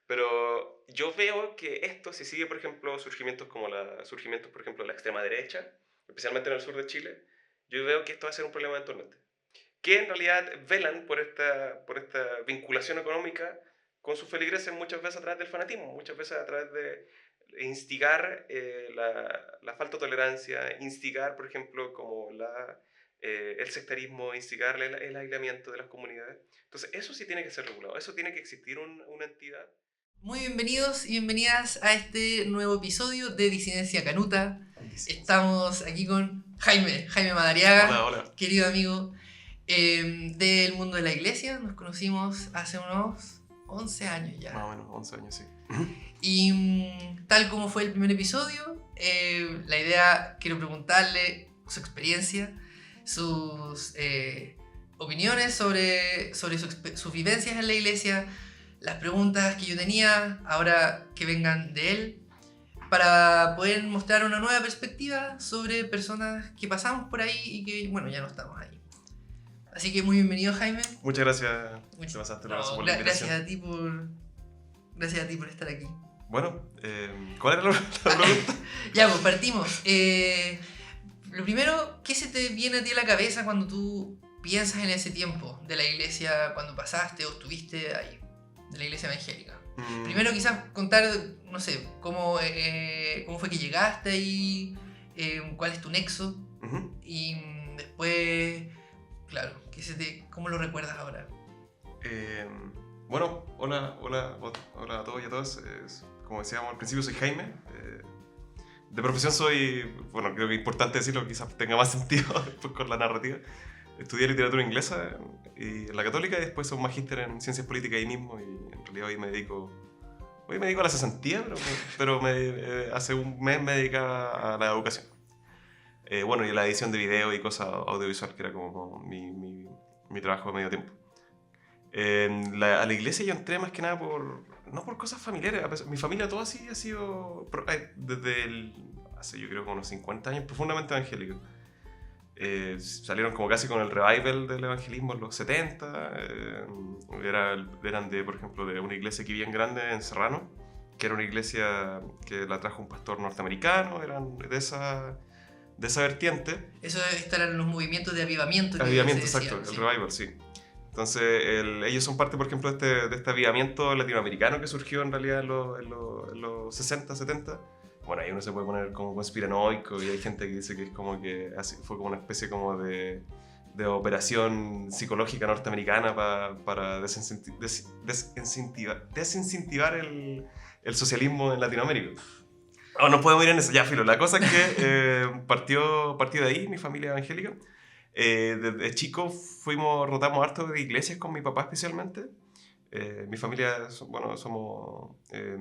Pero yo veo que esto, si sigue, por ejemplo, surgimientos, por ejemplo, de la extrema derecha, especialmente en el sur de Chile, yo veo que esto va a ser un problema eventualmente. Que en realidad velan por esta vinculación económica con sus feligreses muchas veces a través del fanatismo, muchas veces a través de instigar la falta de tolerancia, instigar, por ejemplo, como el sectarismo, instigar el aislamiento de las comunidades. Entonces, eso sí tiene que ser regulado, eso tiene que existir una entidad. Muy bienvenidos y bienvenidas a este nuevo episodio de Disidencia Canuta. Estamos aquí con Jaime Madariaga, Hola, hola. querido amigo del mundo de la iglesia. Nos conocimos hace unos 11 años ya. Más o menos, 11 años, sí. Y tal como fue el primer episodio, la idea, quiero preguntarle su experiencia, sus opiniones sobre sus vivencias en la iglesia, las preguntas que yo tenía, ahora que vengan de él, para poder mostrar una nueva perspectiva sobre personas que pasamos por ahí y que, bueno, ya no estamos ahí. Así que muy bienvenido, Jaime. Muchas gracias, te pasaste por la invitación. Gracias a ti por estar aquí. Bueno, ¿cuál era la pregunta? Ya, pues partimos. Lo primero, ¿qué se te viene a ti a la cabeza cuando tú piensas en ese tiempo de la iglesia, cuando pasaste o estuviste ahí, de la iglesia evangélica? Primero quizás contar, no sé, cómo fue que llegaste ahí, cuál es tu nexo, y después, claro, ¿cómo lo recuerdas ahora? Bueno, hola a todos y a todas. Como decíamos al principio, soy Jaime. De profesión soy, bueno, creo que es importante decirlo, quizás tenga más sentido después con la narrativa. Estudié literatura inglesa en la Católica y después soy un magíster en ciencias políticas ahí mismo, y en realidad hoy me dedico a la cesantía, pero hace un mes me dedicaba a la educación. Bueno, y a la edición de video y cosas audiovisual, que era como mi trabajo de medio tiempo. A la iglesia yo entré más que nada no por cosas familiares. Mi familia toda así ha sido, hace yo creo como unos 50 años, profundamente evangélico. Salieron como casi con el revival del evangelismo en los 70. Eran por ejemplo, de una iglesia aquí bien grande en Serrano, que era una iglesia que la trajo un pastor norteamericano. Eran de esa vertiente. Eso estarán los movimientos de avivamiento. Avivamiento, exacto, el revival, sí. Entonces, ellos son parte, por ejemplo, de este avivamiento latinoamericano que surgió en realidad en los 60, 70. Bueno, ahí uno se puede poner como conspiranoico, y hay gente que dice que es como que fue como una especie como de operación psicológica norteamericana para desincentivar el socialismo en Latinoamérica. Oh, no podemos ir en eso, ya filo. La cosa es que partió de ahí mi familia evangélica. Desde chico rotamos harto de iglesias con mi papá especialmente. Mi familia, bueno, somos 3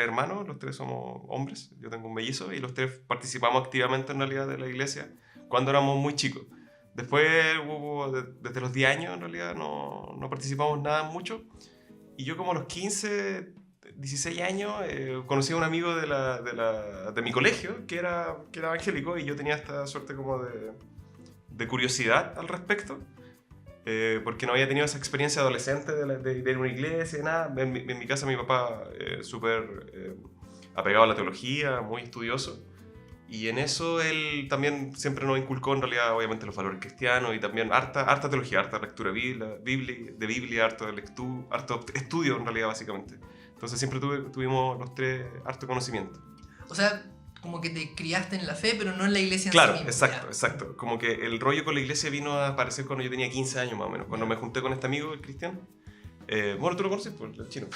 hermanos, los 3 somos hombres, yo tengo un mellizo, y los 3 participamos activamente en realidad de la iglesia cuando éramos muy chicos. Después desde los 10 años en realidad no participamos nada mucho, y yo como a los 15, 16 años conocí a un amigo de mi colegio que era evangélico, y yo tenía esta suerte como de curiosidad al respecto, porque no había tenido esa experiencia adolescente de ir a una iglesia, nada. En mi casa mi papá súper apegado a la teología, muy estudioso, y en eso él también siempre nos inculcó en realidad obviamente los valores cristianos, y también harta teología, harta lectura de Biblia, harto estudio en realidad básicamente. Entonces siempre tuvimos los 3 harto conocimiento. O sea, como que te criaste en la fe, pero no en la iglesia en claro, sí misma. Exacto. Como que el rollo con la iglesia vino a aparecer cuando yo tenía 15 años más o menos, cuando me junté con este amigo, el Cristian. Bueno, tú lo conoces, pues, el chino.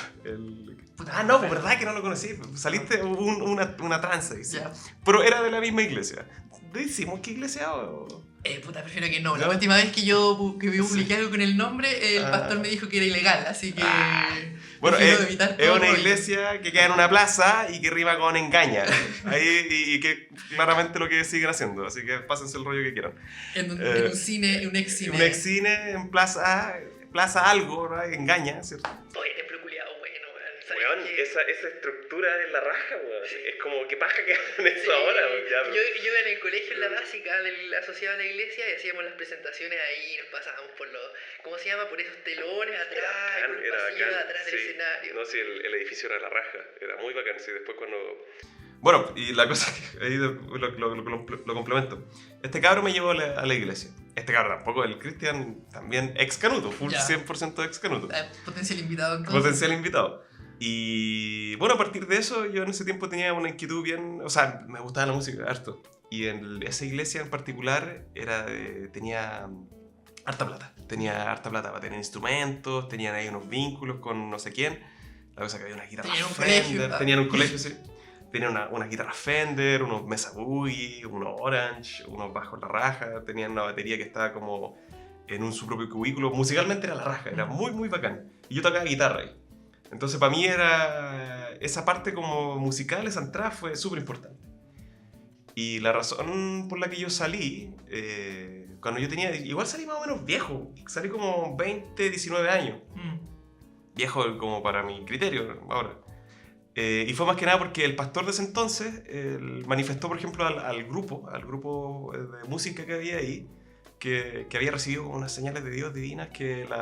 No, pues verdad que no lo conocí. Saliste una tranza, yeah. Pero era de la misma iglesia. ¿Decimos qué iglesia o...? Prefiero que no. La última vez que vi publiqué algo con el nombre, el pastor me dijo que era ilegal, así que... Bueno, es una iglesia que queda en una plaza y que rima con engaña. Ahí, y que claramente lo que siguen haciendo. Así que pásense el rollo que quieran. En un cine, un ex cine. Un ex cine en plaza algo, ¿verdad? Engaña, ¿cierto? Oye, templo culiado, bueno, ¿sabes Weón, qué? esa estructura es la raja, weón. Es como que paja que hagan eso Sí, ahora, weón. Ya, pero- yo en el colegio, en la básica, asociada a la iglesia, y hacíamos las presentaciones ahí, nos pasábamos por los, ¿cómo se llama? Por esos telones atrás, por los pasillos atrás del sí. escenario. No, sí, el edificio era la raja, era muy bacán, sí, después cuando... Bueno, y la cosa que ahí lo complemento. Este cabro me llevó a la iglesia. Este cabro tampoco, el Cristian también ex canuto, full Ya. 100% ex canuto. Potencial invitado entonces. Potencial invitado. Y bueno, a partir de eso, yo en ese tiempo tenía una inquietud bien... O sea, me gustaba la música harto. Y en esa iglesia en particular tenía harta plata. Tenía harta plata para tener instrumentos, tenían ahí unos vínculos con no sé quién. La cosa que había una guitarra Tenían un Fender. colegio. Tenían un colegio, sí. Tenían una guitarra Fender, unos Mesa Boogie, unos Orange, unos bajos la raja. Tenían una batería que estaba como en su propio cubículo. Musicalmente era la raja, era muy, muy bacán. Y yo tocaba guitarra ahí. Entonces para mí era esa parte como musical, esa entrada fue súper importante. Y la razón por la que yo salí, cuando yo tenía, igual salí más o menos viejo, salí como 20, 19 años. Viejo como para mi criterio ahora. Y fue más que nada porque el pastor de ese entonces manifestó, por ejemplo, al grupo de música que había ahí, que había recibido unas señales de Dios divinas, que la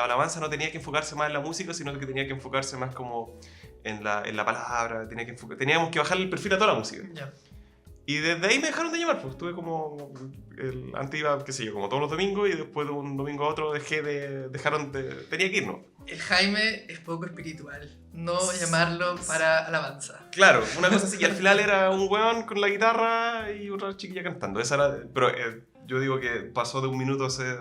alabanza no tenía que enfocarse más en la música, sino que tenía que enfocarse más como en la palabra, teníamos que bajar el perfil a toda la música. Ya. Y desde ahí me dejaron de llamar, pues estuve como, antes iba, qué sé yo, como todos los domingos, y después de un domingo a otro tenía que ir, ¿no? El Jaime es poco espiritual, no llamarlo para alabanza. Claro, una cosa así, y al final era un weón con la guitarra y otra chiquilla cantando, esa era, pero yo digo que pasó de un minuto a ser...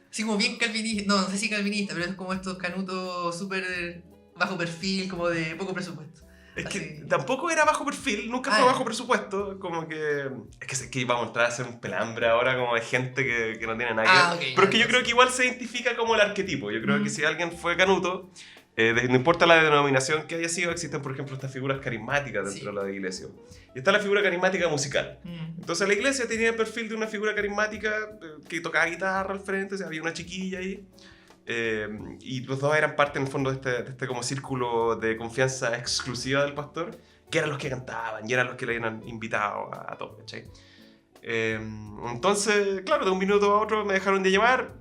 Así como bien calvinista, no sé si calvinista, pero es como estos canutos súper bajo perfil, como de poco presupuesto. Es que Así. tampoco era bajo perfil, nunca fue bajo presupuesto, como que... Es que íbamos a entrar a hacer un pelambre ahora como de gente que no tiene nada que ver. Okay, Pero es que yo creo que igual se identifica como el arquetipo. Yo creo que si alguien fue canuto, no importa la denominación que haya sido, existen por ejemplo estas figuras carismáticas dentro de la iglesia. Y está la figura carismática musical. Entonces la iglesia tenía el perfil de una figura carismática que tocaba guitarra al frente, o sea, había una chiquilla ahí. Y los dos eran parte en el fondo de este como círculo de confianza exclusiva del pastor, que eran los que cantaban y eran los que le habían invitado a todos, ¿cachai? Entonces, claro, de un minuto a otro me dejaron de llamar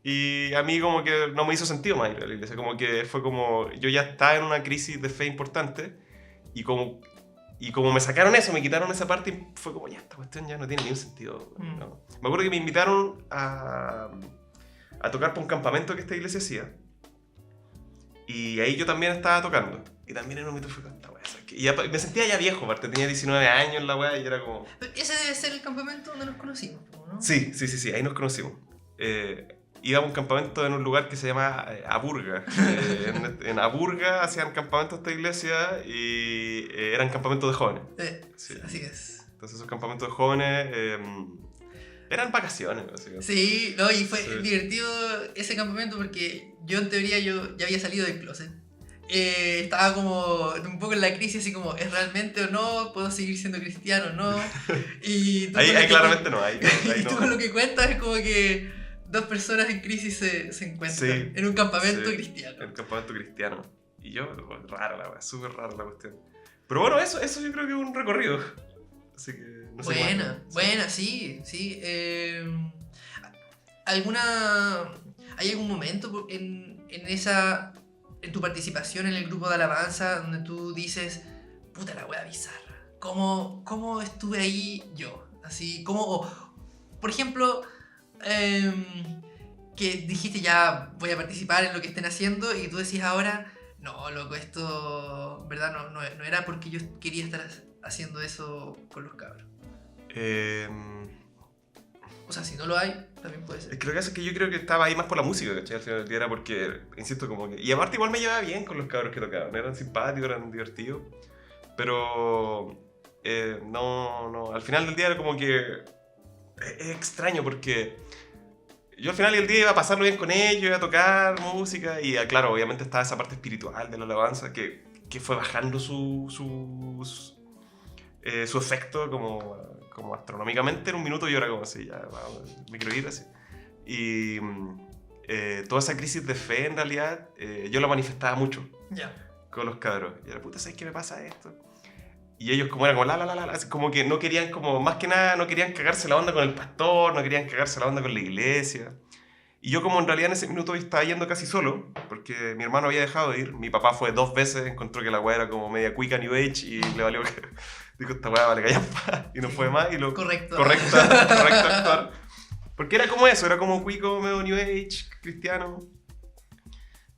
y a mí como que no me hizo sentido más ir a la iglesia, como que fue como, yo ya estaba en una crisis de fe importante y como me sacaron eso, me quitaron esa parte y fue como, ya, esta cuestión ya no tiene ningún sentido. No. Me acuerdo que me invitaron a tocar por un campamento que esta iglesia hacía. Y ahí yo también estaba tocando. Y también en un momento fue esta weá. Y ya, me sentía ya viejo, aparte tenía 19 años en la weá y era como... Ese debe ser el campamento donde nos conocimos, ¿no? Sí, ahí nos conocimos. Íbamos a un campamento en un lugar que se llama Aburga. En Aburga hacían campamentos esta iglesia y eran campamentos de jóvenes. Sí. Así es. Entonces esos campamentos de jóvenes... eran vacaciones, básicamente. Sí, no, y fue divertido ese campamento porque yo en teoría yo ya había salido del closet. Estaba como un poco en la crisis, así como, ¿es realmente o no? ¿Puedo seguir siendo cristiano o no? Y ahí claramente no, ahí y tú no. con lo que cuentas es como que dos personas en crisis se encuentran en un campamento cristiano. En un campamento cristiano. Y yo, raro la weá, súper rara la cuestión. Pero bueno, eso yo creo que es un recorrido. Así que no sé. Buena, sí. ¿Hay algún momento en tu participación en el grupo de alabanza donde tú dices, puta la wea bizarra? ¿Cómo estuve ahí yo? Así, por ejemplo, que dijiste ya voy a participar en lo que estén haciendo y tú decís ahora, no, loco, esto, ¿verdad? No era porque yo quería estar haciendo eso con los cabros. O sea, si no lo hay, también puede ser. Es que lo que hace es que yo creo que estaba ahí más por la música, ¿cachai? Al final del día era porque, insisto, como que... Y aparte igual me llevaba bien con los cabros que tocaban, eran simpáticos, eran divertidos. Pero no, al final del día era como que... Es extraño porque... Yo al final del día iba a pasarlo bien con ellos, iba a tocar música y claro, obviamente estaba esa parte espiritual de la alabanza que fue bajando su efecto como astronómicamente. En un minuto yo era como así, ya me quiero ir así. Y toda esa crisis de fe en realidad yo la manifestaba mucho. Ya. con los cabros. Y era, puta, ¿sabes qué me pasa esto? Y ellos como eran como así como que no querían como, más que nada, no querían cagarse la onda con el pastor, no querían cagarse la onda con la iglesia. Y yo como en realidad en ese minuto estaba yendo casi solo, porque mi hermano había dejado de ir, mi papá fue 2 veces, encontró que la weá era como media cuica New Age y le valió que dijo, esta weá vale callampa, y no fue más, y lo Correcto. correcto actuar. Porque era como eso, era como cuico, medio New Age, cristiano,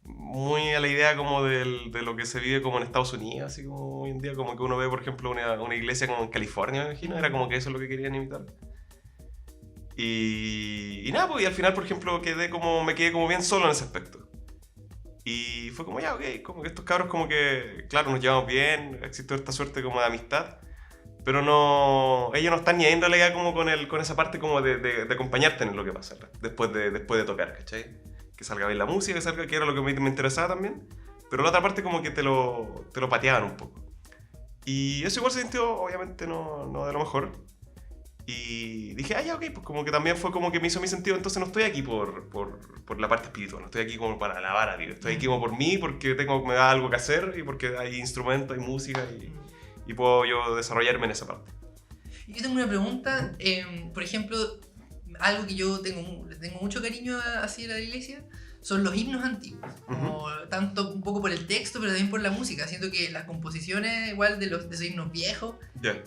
muy a la idea como de lo que se vive como en Estados Unidos, así como hoy en día, como que uno ve, por ejemplo, una iglesia como en California, me imagino, era como que eso es lo que querían imitar. Y nada, pues y al final, por ejemplo, me quedé como bien solo en ese aspecto. Y fue como, ya, ok, como que estos cabros como que, claro, nos llevamos bien, existe esta suerte como de amistad, pero no, ellos no están ni ahí en realidad como con esa parte como de acompañarte en lo que pasa después de tocar, ¿cachai? Que salga bien la música, que era lo que me interesaba también, pero la otra parte como que te lo pateaban un poco. Y eso igual se sintió, obviamente, no de lo mejor. Y dije, ya, ok, pues como que también fue como que me hizo mi sentido, entonces no estoy aquí por la parte espiritual, no estoy aquí como para alabar a Dios, estoy aquí como por mí, porque me da algo que hacer y porque hay instrumentos, hay música y puedo yo desarrollarme en esa parte. Yo tengo una pregunta, por ejemplo, algo que yo le tengo mucho cariño así a la iglesia, son los himnos antiguos, como tanto un poco por el texto, pero también por la música. Siento que las composiciones igual de esos himnos viejos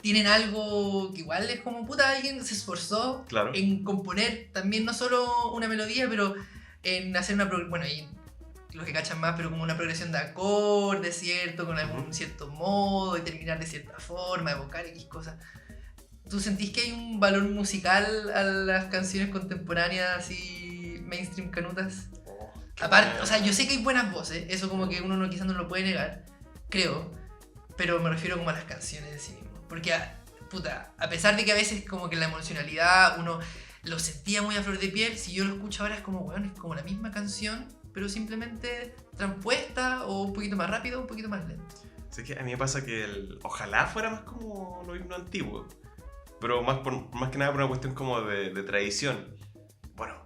tienen algo que igual es como, puta, alguien se esforzó en componer también no solo una melodía, pero en hacer una bueno, y los que cachan más, pero como una progresión de acordes, ¿cierto? Con algún cierto modo y terminar de cierta forma, evocar X cosas. ¿Tú sentís que hay un valor musical a las canciones contemporáneas así mainstream canutas? Aparte, o sea, yo sé que hay buenas voces, eso como que uno quizás no lo puede negar, creo, pero me refiero como a las canciones en sí mismo. Porque, puta, a pesar de que a veces como que la emocionalidad uno lo sentía muy a flor de piel, si yo lo escucho ahora es como, bueno, es como la misma canción, pero simplemente transpuesta o un poquito más rápido o un poquito más lento. Sé que a mí me pasa que ojalá fuera más como los himnos antiguos, pero más que nada por una cuestión como de tradición. Bueno,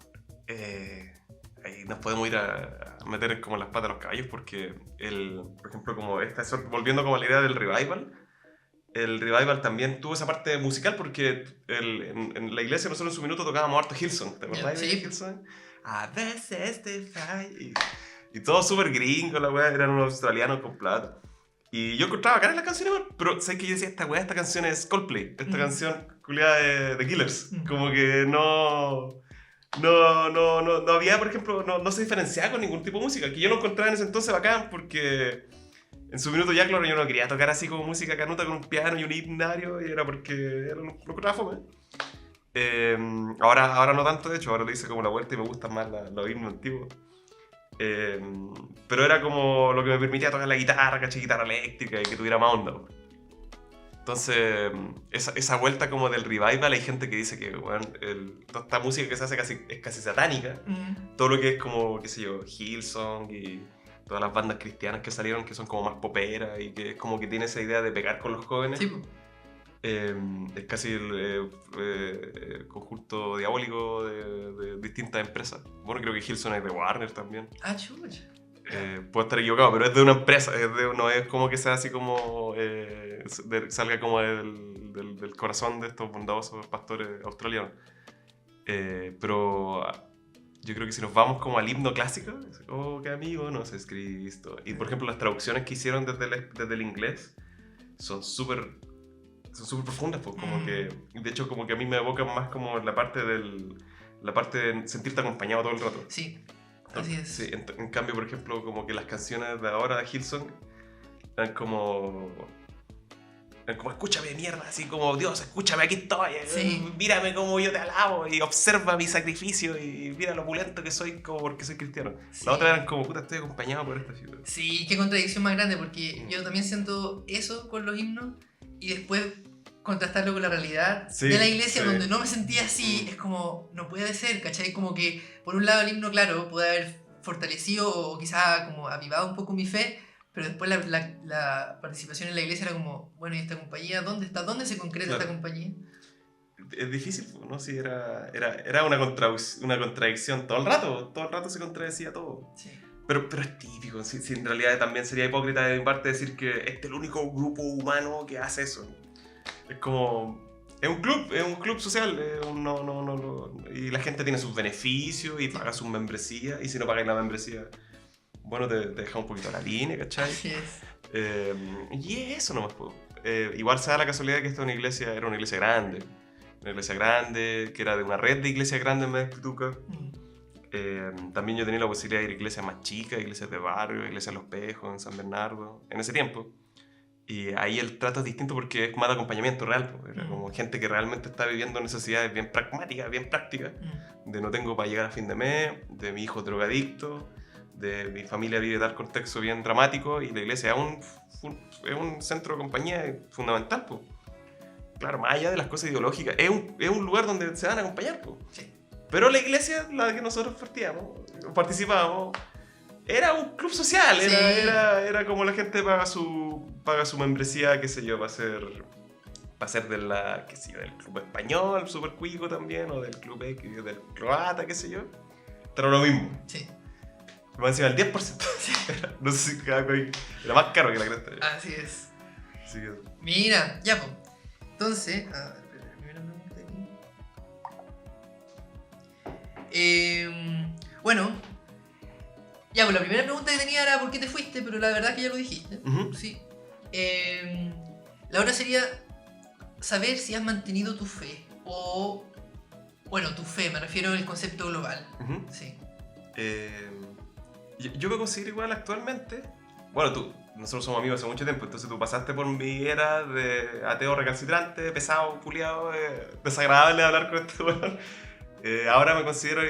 ahí nos podemos ir a meter como las patas a los caballos porque, por ejemplo, como volviendo como a la idea del revival, el revival también tuvo esa parte musical porque en la iglesia nosotros en su minuto tocábamos harto Hillsong, ¿te acordás de Hillsong? A veces te falla. Y todo súper gringo, la weá, eran unos australianos con plata. Y yo encontraba acá en las canciones, pero ¿sabes qué? Yo decía, esta canción es Coldplay, esta canción culiada de Killers. Como que no había, por ejemplo, no se diferenciaba con ningún tipo de música, que yo lo encontraba en ese entonces bacán, porque en su minuto ya, claro, yo no quería tocar así como música canuta con un piano y un himnario, y era porque lo encontraba fome. Ahora no tanto, de hecho, ahora le hice como la vuelta y me gustan más los himnos antiguos. Pero era como lo que me permitía tocar la guitarra, ¿cachai? Guitarra eléctrica y que tuviera más onda. Entonces, esa vuelta como del revival, hay gente que dice que bueno, toda esta música que se hace es casi satánica. Todo lo que es como, qué sé yo, Hillsong y todas las bandas cristianas que salieron que son como más poperas y que es como que tiene esa idea de pegar con los jóvenes. Sí. Es casi el conjunto diabólico de distintas empresas. Bueno, creo que Hillsong es de Warner también. Ah, chucha. Puedo estar equivocado, pero es de una empresa, no es como que sea así como salga como del corazón de estos bondadosos pastores australianos. Pero yo creo que si nos vamos como al himno clásico, oh, qué amigo nos es Cristo. Y por ejemplo las traducciones que hicieron desde el inglés son súper profundas, pues, como que, de hecho como que a mí me evocan más como la parte de sentirte acompañado todo el rato. Sí. Así es. Sí, en cambio, por ejemplo, como que las canciones de ahora de Hillsong eran como escúchame mierda, así como Dios, escúchame, aquí estoy, mírame como yo te alabo y observa mi sacrificio y mira lo opulento que soy como porque soy cristiano. Sí. La otra eran como, puta, estoy acompañado por esta figura. Sí, qué contradicción más grande, porque yo también siento eso con los himnos y después contrastarlo con la realidad de la iglesia, donde no me sentía así. Es como, no puede ser, ¿cachai? Como que por un lado el himno, claro, puede haber fortalecido o quizá como avivado un poco mi fe, pero después la participación en la iglesia era como, bueno, ¿y esta compañía dónde está? ¿Dónde se concreta esta compañía? Es difícil, ¿no? Sí, era una contradicción todo el rato se contradecía todo. Sí. Pero es típico, si en realidad también sería hipócrita de mi parte decir que este es el único grupo humano que hace eso. Es como... Es un club social, y la gente tiene sus beneficios y paga sus membresías, y si no pagáis la membresía, bueno, te deja un poquito a la línea, ¿cachai? Así es. Y es eso nomás, po. Igual se da la casualidad que esta era una iglesia grande, que era de una red de iglesias grandes en Medellín. También yo tenía la posibilidad de ir a iglesias más chicas, iglesias de barrio, iglesias Los Pejos, en San Bernardo, en ese tiempo. Y ahí el trato es distinto porque es más de acompañamiento real, pues. Era como gente que realmente está viviendo necesidades bien pragmáticas, bien prácticas, de no tengo para llegar a fin de mes, de mi hijo drogadicto, de mi familia vive tal contexto bien dramático, y la iglesia es un centro de compañía fundamental, pues. Claro, más allá de las cosas ideológicas, es un lugar donde se van a acompañar, pues. Sí. Pero la iglesia, la que nosotros participábamos, era un club social, Sí. era como la gente paga su membresía, qué sé yo, para ser del club español, super cuico también, o del club X, del croata, qué sé yo. Pero lo mismo. Sí. Me encima el 10%. No sé si era más caro que la cresta. Así es. Así que... Mira, ya, pues. Entonces, a ver, la primera pregunta aquí. Bueno, ya, pues la primera pregunta que tenía era ¿por qué te fuiste? Pero la verdad es que ya lo dijiste. Uh-huh. Sí. La otra sería saber si has mantenido tu fe. O, bueno, tu fe, me refiero al concepto global. Uh-huh. Sí. Yo me considero igual actualmente. Bueno, nosotros somos amigos hace mucho tiempo, entonces tú pasaste por mi era de ateo recalcitrante, pesado, culiado, desagradable de hablar con este weón. Ahora me considero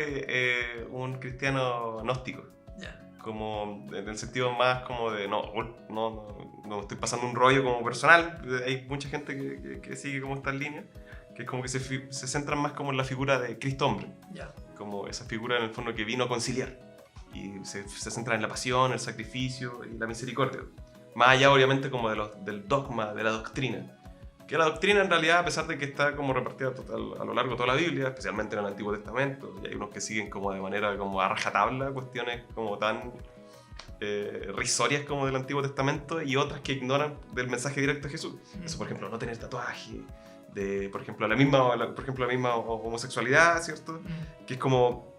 un cristiano gnóstico. Ya. Como en el sentido más como de no estoy pasando un rollo como personal. Hay mucha gente que sigue como esta línea, que es como que se centran más como en la figura de Cristo hombre. Ya. Como esa figura en el fondo que vino a conciliar. Y se centra en la pasión, el sacrificio y la misericordia. Más allá, obviamente, como del dogma, de la doctrina. Que la doctrina, en realidad, a pesar de que está como repartida a lo largo de toda la Biblia, especialmente en el Antiguo Testamento, y hay unos que siguen como de manera como a rajatabla cuestiones como tan risorias como del Antiguo Testamento, y otras que ignoran del mensaje directo de Jesús. Eso, por ejemplo, no tener tatuaje, por ejemplo, la misma homosexualidad, ¿cierto? Que es como...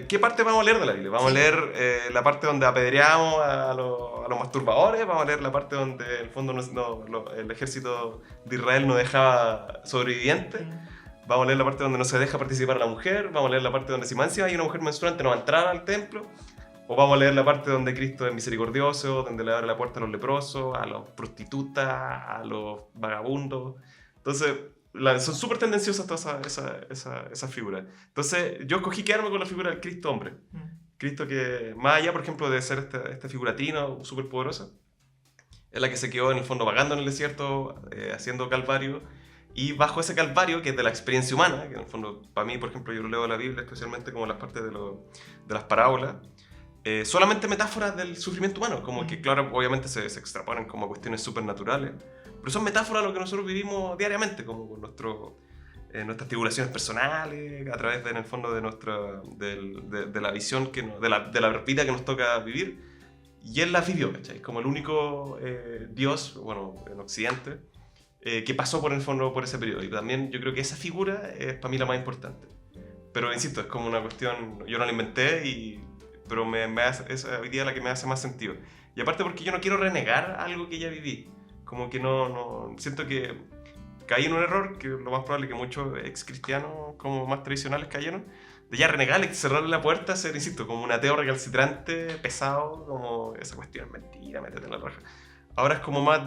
¿Qué parte vamos a leer de la Biblia? Vamos a leer la parte donde apedreamos a los masturbadores, vamos a leer la parte donde en el fondo el ejército de Israel no dejaba sobrevivientes, vamos a leer la parte donde no se deja participar a la mujer, vamos a leer la parte donde si más encima hay una mujer menstruante no va a entrar al templo, o vamos a leer la parte donde Cristo es misericordioso, donde le abre la puerta a los leprosos, a los prostitutas, a los vagabundos. Entonces... son súper tendenciosas todas esas figuras. Entonces, yo escogí quedarme con la figura del Cristo hombre. Cristo que, más allá, por ejemplo, de ser esta figura trina súper poderosa, es la que se quedó en el fondo vagando en el desierto, haciendo calvario, y bajo ese calvario, que es de la experiencia humana, que en el fondo, para mí, por ejemplo, yo lo leo en la Biblia, especialmente como las partes de las parábolas, solamente metáforas del sufrimiento humano, como que, claro, obviamente se extrapolan como cuestiones supernaturales, pero son metáforas de lo que nosotros vivimos diariamente, como con nuestras tribulaciones personales, a través en el fondo de la visión, de la vida que nos toca vivir. Y él la vivió, ¿cachai? Como el único Dios, bueno, en Occidente, que pasó por el fondo por ese periodo. Y también yo creo que esa figura es para mí la más importante. Pero insisto, es como una cuestión, yo no la inventé, pero es hoy día la que me hace más sentido. Y aparte porque yo no quiero renegar algo que ya viví. Como que no siento que caí en un error, que lo más probable que muchos ex cristianos como más tradicionales cayeron, de ya renegarle, cerrarle la puerta, ser, insisto, como un ateo recalcitrante, pesado, como esa cuestión es mentira, métete en la raja. Ahora es como más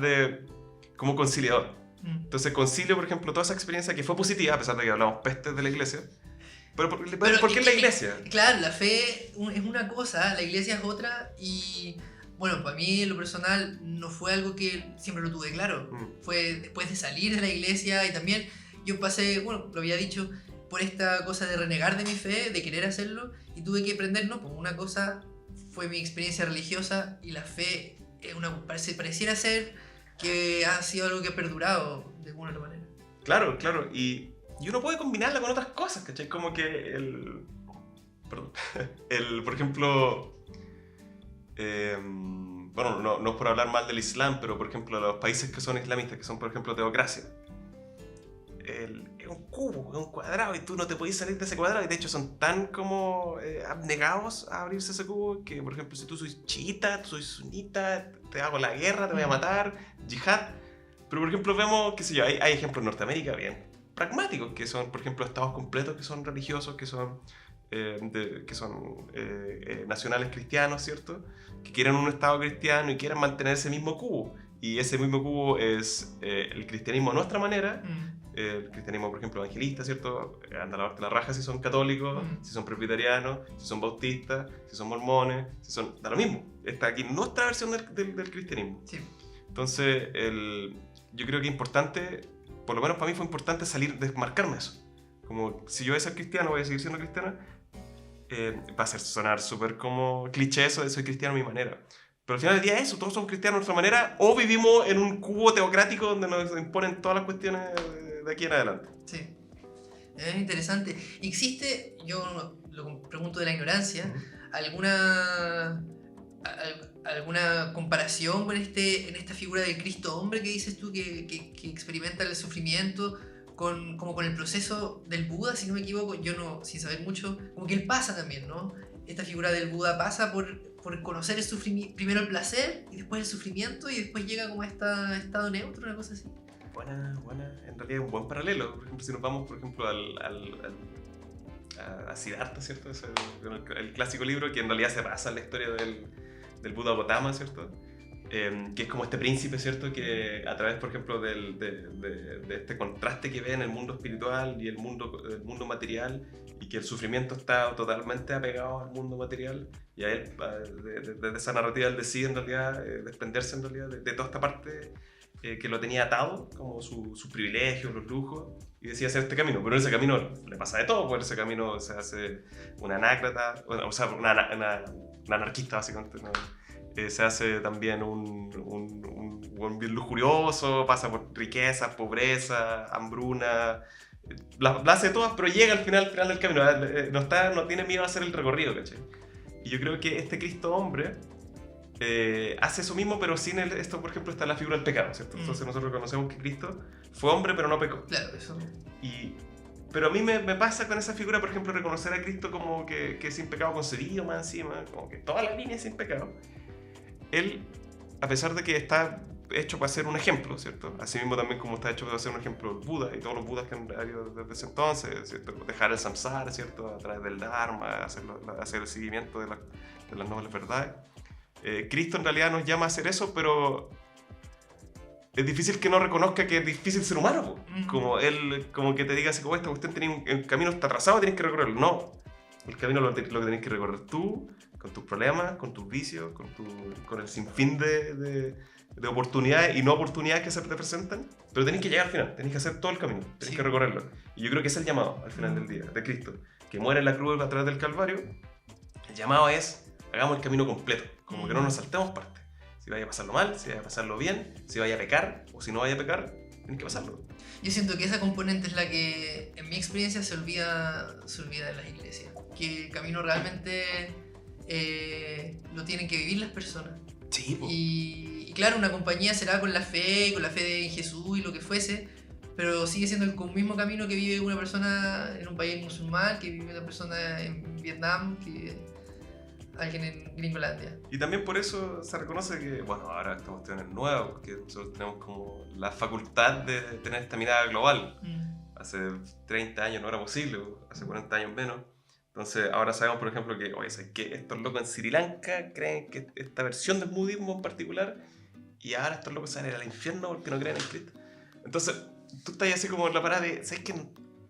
como conciliador. Entonces concilio, por ejemplo, toda esa experiencia que fue positiva, a pesar de que hablamos pestes de la iglesia. Pero ¿por qué la iglesia? Claro, la fe es una cosa, la iglesia es otra, y... Bueno, para mí en lo personal no fue algo que siempre lo tuve claro. Fue después de salir de la iglesia, y también yo pasé, bueno, lo había dicho, por esta cosa de renegar de mi fe, de querer hacerlo, y tuve que aprender, ¿no? Pues una cosa fue mi experiencia religiosa, y la fe pareciera ser que ha sido algo que ha perdurado de alguna otra manera. Claro, y uno puede combinarla con otras cosas, ¿cachai? Como que por ejemplo... bueno, no es por hablar mal del Islam, pero por ejemplo los países que son islamistas, que son por ejemplo teocracia, es un cubo, es un cuadrado y tú no te podés salir de ese cuadrado, y de hecho son tan como abnegados a abrirse ese cubo que, por ejemplo, si tú sois chiita, tú sois sunita, te hago la guerra, te voy a matar, yihad. Pero por ejemplo vemos, qué sé yo, hay ejemplos en Norteamérica bien pragmáticos, que son por ejemplo estados completos que son religiosos, que son nacionales cristianos, ¿cierto? Que quieren un estado cristiano y quieren mantener ese mismo cubo. Y ese mismo cubo es el cristianismo a nuestra manera. El cristianismo, por ejemplo, evangelista, ¿cierto? Anda a lavarte la raja si son católicos, si son presbiterianos, si son bautistas, si son mormones, si son... Da lo mismo. Está aquí nuestra versión del cristianismo. Sí. Entonces, yo creo que es importante, por lo menos para mí fue importante desmarcarme eso. Como, si yo voy a ser cristiano, voy a seguir siendo cristiana, va a sonar súper como cliché eso de soy cristiano a mi manera. Pero al final del día es eso, todos somos cristianos a nuestra manera, o vivimos en un cubo teocrático donde nos imponen todas las cuestiones de aquí en adelante. Sí. Es interesante. ¿Existe, yo lo pregunto de la ignorancia, alguna comparación con en esta figura del Cristo hombre que dices tú que experimenta el sufrimiento como con el proceso del Buda, si no me equivoco? Yo no, sin saber mucho, como que él pasa también, ¿no? Esta figura del Buda pasa por conocer el sufrimiento, primero el placer y después el sufrimiento, y después llega como a este estado neutro, una cosa así. Buena, en realidad es un buen paralelo. Por ejemplo, si nos vamos, por ejemplo, a Siddhartha, ¿cierto? Es el clásico libro que en realidad se basa en la historia del Buda Gautama, ¿cierto? Que es como este príncipe, ¿cierto? Que a través, por ejemplo, de este contraste que ve en el mundo espiritual y el mundo material, y que el sufrimiento está totalmente apegado al mundo material, y a él, desde esa narrativa, él decide en realidad desprenderse en realidad de toda esta parte que lo tenía atado, como sus privilegios, los lujos, y decide hacer este camino. Pero en ese camino le pasa de todo, por ese camino se hace un anácrata, o sea, una anarquista básicamente, ¿no? Se hace también un bien lujurioso, pasa por riqueza, pobreza, hambruna, la hace todas, pero llega al final del camino, no tiene miedo a hacer el recorrido, ¿cachai? Y yo creo que este Cristo hombre hace eso mismo, pero sin esto, por ejemplo, está la figura del pecado, ¿cierto? Entonces nosotros reconocemos que Cristo fue hombre, pero no pecó. Claro, eso. Pero a mí me pasa con esa figura, por ejemplo, reconocer a Cristo como que sin pecado concebido más encima, como que toda la línea es sin pecado. Él, a pesar de que está hecho para ser un ejemplo, ¿cierto? Así mismo también como está hecho para ser un ejemplo el Buda y todos los Budas que han habido desde ese entonces, ¿cierto? Dejar el samsara, ¿cierto? A través del Dharma, hacer el seguimiento de las nobles verdades. Cristo en realidad nos llama a hacer eso, pero es difícil que no reconozca que es difícil ser humano. Como él, como que te diga así, como esta cuestión, el camino está trazado, tienes que recorrerlo. No, el camino lo que tenés que recorrer tú, con tus problemas, con tus vicios, con el sinfín de oportunidades y no oportunidades que se te presentan, pero tenés que llegar al final, tenés que hacer todo el camino, tenés que recorrerlo. Y yo creo que es el llamado al final del día de Cristo, que muere en la cruz a través del Calvario. El llamado es, hagamos el camino completo, como que no nos saltemos partes. Si vaya a pasarlo mal, si vaya a pasarlo bien, si vaya a pecar o si no vaya a pecar, tenés que pasarlo. Yo siento que esa componente es la que, en mi experiencia, se olvida de las iglesias. Que el camino realmente lo tienen que vivir las personas. Sí, y claro, una compañía será con la fe en Jesús y lo que fuese, pero sigue siendo el mismo camino que vive una persona en un país musulmán, que vive una persona en Vietnam, que alguien en Gringolandia. Y también por eso se reconoce que, bueno, ahora estamos teniendo nuevos, porque nosotros tenemos como la facultad de tener esta mirada global. Hace 30 años no era posible, hace 40 años menos. Entonces ahora sabemos, por ejemplo, que, oye, ¿sabes qué? Estos locos en Sri Lanka creen que esta versión del budismo en particular, y ahora estos locos se van a ir al infierno porque no creen en Cristo. Entonces tú estás así como en la parada de, ¿sabes qué?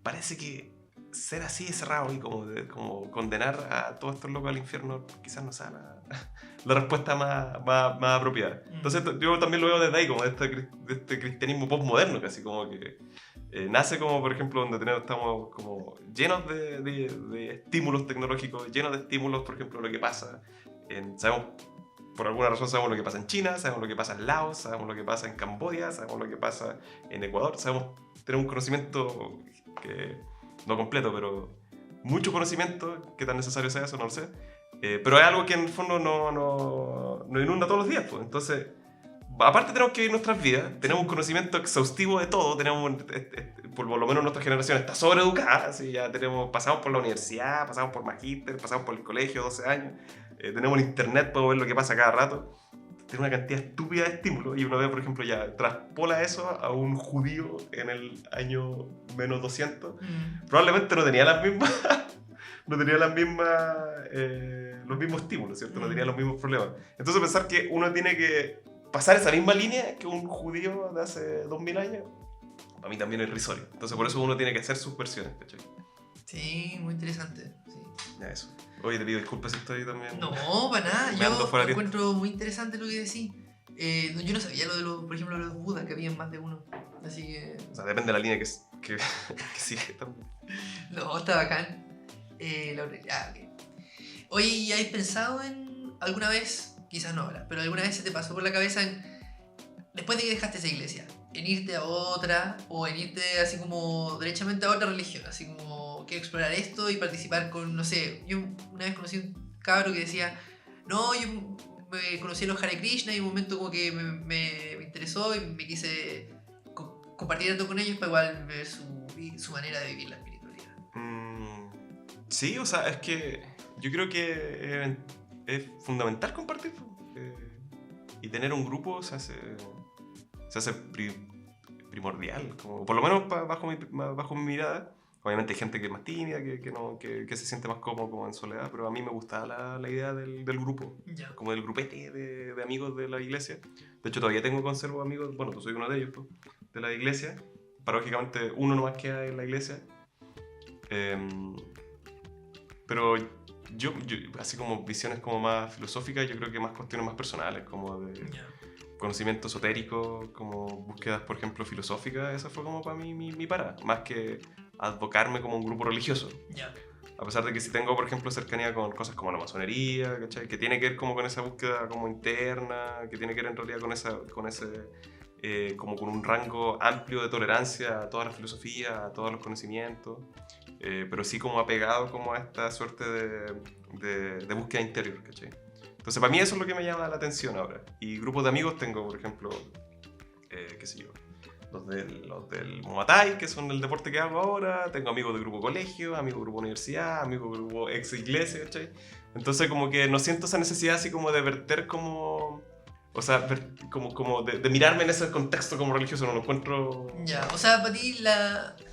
Parece que ser así de cerrado y como condenar a todos estos locos al infierno quizás no sea la respuesta más apropiada. Entonces yo también lo veo desde ahí, como de este cristianismo postmoderno, casi como que nace como, por ejemplo, donde estamos como llenos de estímulos tecnológicos, llenos de estímulos, por ejemplo, lo que pasa por alguna razón sabemos lo que pasa en China, sabemos lo que pasa en Laos, sabemos lo que pasa en Camboya, sabemos lo que pasa en Ecuador, tenemos un conocimiento que no completo, pero mucho conocimiento, qué tan necesario sea eso, no lo sé, Pero es algo que en el fondo no inunda todos los días, pues. Entonces, aparte tenemos que vivir nuestras vidas, tenemos un conocimiento exhaustivo de todo, por lo menos nuestra generación está sobreeducada, así ya pasamos por la universidad, pasamos por magíster, pasamos por el colegio, 12 años, tenemos el internet, podemos ver lo que pasa cada rato, tiene una cantidad estúpida de estímulos y uno ve, por ejemplo, ya traspola eso a un judío en el año menos 200, probablemente no tenía las mismas... no tenía los mismos estímulos, ¿cierto? No tenía los mismos problemas. Entonces pensar que uno tiene que pasar esa misma línea que un judío de hace 2000 años, para mí también es irrisorio. Entonces por eso uno tiene que hacer sus versiones, ¿cachai? Sí, muy interesante. Sí. Ya eso. Oye, te pido disculpas si estoy también... No, para nada. Yo encuentro muy interesante lo que decís. Yo no sabía por ejemplo, los Buda, que había más de uno. Así que... O sea, depende de la línea que sigue también. No, está bacán. Okay. Oye, ¿y has pensado en alguna vez, quizás no ahora, pero alguna vez se te pasó por la cabeza después de que dejaste esa iglesia, en irte a otra o en irte así como derechamente a otra religión, así como quiero explorar esto y participar con, no sé, yo una vez conocí un cabro que decía, no, yo me conocí a los Hare Krishna y en un momento como que me interesó y me quise compartir esto con ellos para igual ver su manera de vivir la espiritualidad. Sí, o sea, es que yo creo que es fundamental compartir y tener un grupo se hace primordial, como, por lo menos bajo mi mirada. Obviamente hay gente que es más tímida, que se siente más cómodo como en soledad, pero a mí me gustaba la idea del grupo, como del grupete de amigos de la iglesia. De hecho, todavía conservo amigos, bueno, tú soy uno de ellos, pues, de la iglesia. Paradójicamente, uno nomás queda en la iglesia. Pero yo, así como visiones como más filosóficas, yo creo que más cuestiones más personales, como de conocimiento esotérico, como búsquedas, por ejemplo, filosóficas, esa fue como para mí mi parada, más que advocarme como un grupo religioso. A pesar de que sí tengo, por ejemplo, cercanía con cosas como la masonería, ¿cachai? Que tiene que ver como con esa búsqueda como interna, que tiene que ver en realidad como con un rango amplio de tolerancia a todas las filosofías, a todos los conocimientos. Pero sí como apegado como a esta suerte de búsqueda interior, ¿cachai? Entonces para mí eso es lo que me llama la atención ahora. Y grupos de amigos tengo, por ejemplo, qué sé yo, los del Muay Thai, que son el deporte que hago ahora. Tengo amigos de grupo colegio, amigos de grupo universidad, amigos de grupo ex iglesia, ¿cachai? Entonces como que no siento esa necesidad así como de verter como... O sea, como de mirarme en ese contexto como religioso, no lo encuentro... Ya, o sea, para ti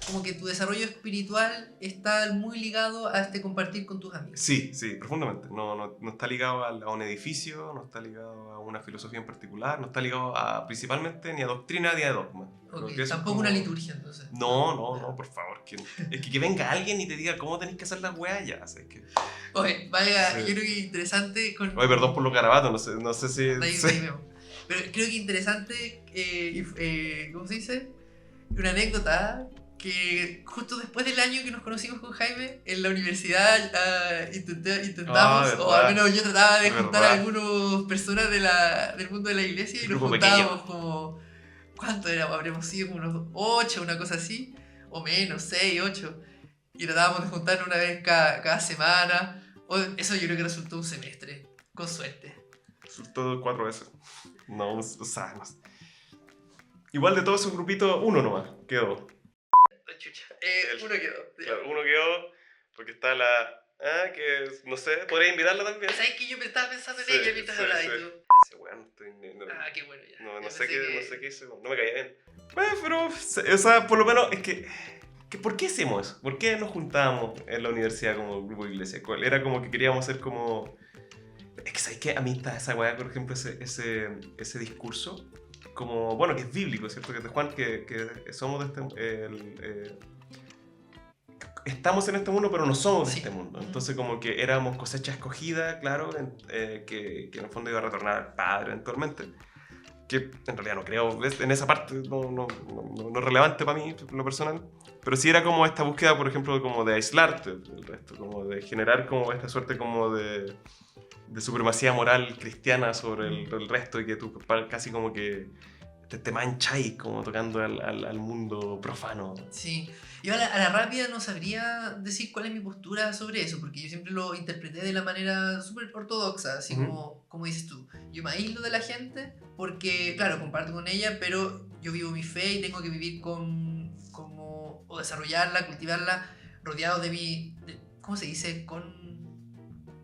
como que tu desarrollo espiritual está muy ligado a compartir con tus amigos. Sí, profundamente. No está ligado a un edificio, no está ligado a una filosofía en particular, no está ligado principalmente ni a doctrina ni a dogma. Okay, tampoco una liturgia, entonces. No, por favor. Es que venga alguien y te diga cómo tenés que hacer las weas, ya. ¿Sabes? Oye, vaya, sí. Yo creo que interesante... Oye, perdón por los garabatos, no sé si... Pero creo que interesante, ¿cómo se dice? Una anécdota que justo después del año que nos conocimos con Jaime, en la universidad intentamos, o al menos yo trataba de juntar a algunas personas del mundo de la iglesia y nos juntábamos como... ¿Cuánto éramos? Habremos sido como unos 8, una cosa así, o menos, 6, 8. Y tratábamos de juntarnos una vez cada semana. Eso yo creo que resultó un semestre, con suerte. Resultó 4 veces. No, o sea, no sé. Igual de todo ese grupito, uno nomás quedó. Uno quedó. Claro, uno quedó porque está que no sé, podría invitarla también. ¿Sabes que yo estaba pensando en ella mientras hablaba y tú? Ese weón, qué bueno ya. No sé qué hice, no me caía bien. Pero, o sea, por lo menos es que ¿por qué hacemos eso? ¿Por qué nos juntábamos en la universidad como grupo de iglesia? Era como que queríamos hacer como... Es que, ¿sabes qué? A mí está esa weá, por ejemplo, ese discurso, como, bueno, que es bíblico, ¿cierto? Que es de Juan, que somos de estamos en este mundo, pero no somos de este mundo. Entonces, como que éramos cosecha escogida, claro, que en el fondo iba a retornar al Padre eventualmente. Que en realidad no creo, en esa parte no es relevante para mí, en lo personal. Pero sí era como esta búsqueda, por ejemplo, como de aislarte del resto, como de generar como esta suerte como de supremacía moral cristiana sobre el resto y que tú casi como que te mancháis como tocando al mundo profano. Sí. Yo a la rápida no sabría decir cuál es mi postura sobre eso, porque yo siempre lo interpreté de la manera súper ortodoxa, así como dices tú. Yo me aíslo de la gente porque, claro, comparto con ella, pero yo vivo mi fe y tengo que vivir o desarrollarla, cultivarla, rodeado de ¿cómo se dice?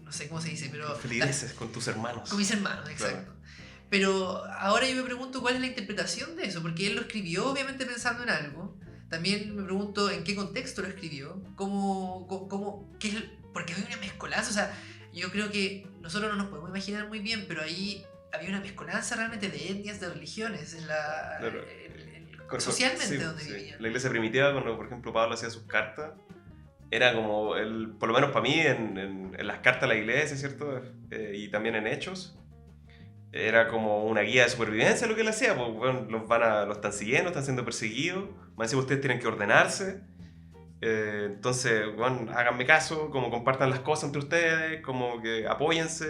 No sé cómo se dice, pero... Feligreses con tus hermanos. Con mis hermanos, exacto. Claro. Pero ahora yo me pregunto cuál es la interpretación de eso, porque él lo escribió obviamente pensando en algo. También me pregunto en qué contexto lo escribió, porque hay una mezcolanza, o sea, yo creo que nosotros no nos podemos imaginar muy bien, pero ahí había una mezcolanza realmente de etnias, de religiones, Claro. Socialmente donde vivían. La iglesia primitiva, cuando por ejemplo Pablo hacía sus cartas, era como, por lo menos para mí, en las cartas de la iglesia, ¿cierto? Y también en Hechos, era como una guía de supervivencia lo que él hacía, porque bueno, los están siguiendo, están siendo perseguidos, más encima ustedes tienen que ordenarse, entonces, bueno, háganme caso, como compartan las cosas entre ustedes, como que apóyense,